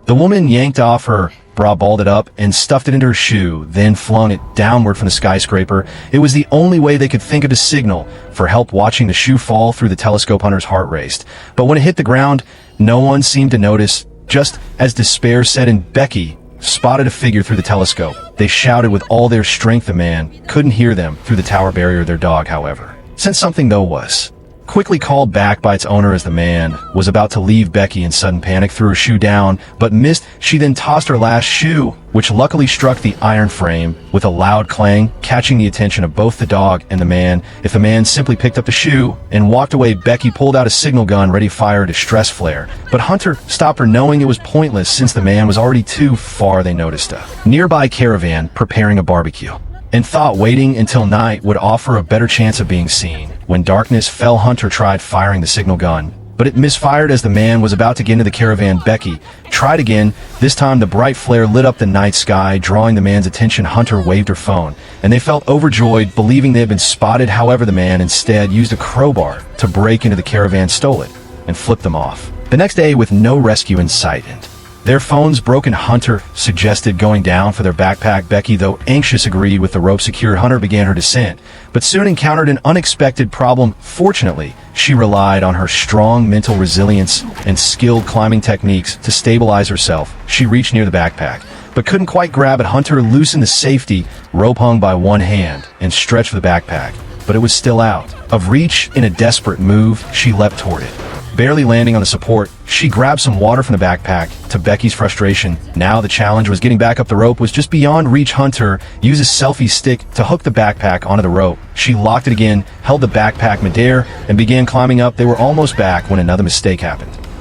The woman yanked off her bra, balled it up, and stuffed it into her shoe, then flung it downward from the skyscraper. It was the only way they could think of to signal for help. Watching the shoe fall through the telescope, Hunter's heart raced. But when it hit the ground, no one seemed to notice. Just as despair set in, Becky spotted a figure through the telescope. They shouted with all their strength. The man couldn't hear them through the tower barrier. Their dog, however, sensed something, though, was quickly called back by its owner as the man was about to leave. Becky, in sudden panic, threw her shoe down, but missed. She then tossed her last shoe, which luckily struck the iron frame with a loud clang, catching the attention of both the dog and the man. If the man simply picked up the shoe and walked away, Becky pulled out a signal gun, ready to fire a distress flare. But Hunter stopped her, knowing it was pointless since the man was already too far. They noticed a nearby caravan preparing a barbecue, and thought waiting until night would offer a better chance of being seen. When darkness fell, Hunter tried firing the signal gun, but it misfired. As the man was about to get into the caravan, Becky tried again. This time the bright flare lit up the night sky, drawing the man's attention. Hunter waved her phone, and they felt overjoyed, believing they had been spotted. However, the man instead used a crowbar to break into the caravan, stole it, and flipped them off. The next day, with no rescue in sight and their phones broken, Hunter suggested going down for their backpack. Becky, though anxious, agreed. With the rope secured, Hunter began her descent, but soon encountered an unexpected problem. Fortunately, she relied on her strong mental resilience and skilled climbing techniques to stabilize herself. She reached near the backpack, but couldn't quite grab it. Hunter loosened the safety rope hung by one hand and stretched for the backpack, but it was still out of reach. In a desperate move, she leapt toward it. Barely landing on the support, she grabbed some water from the backpack. To Becky's frustration, now the challenge was getting back up. The rope was just beyond reach. Hunter used a selfie stick to hook the backpack onto the rope. She locked it again, held the backpack midair, and began climbing up. They were almost back when another mistake happened.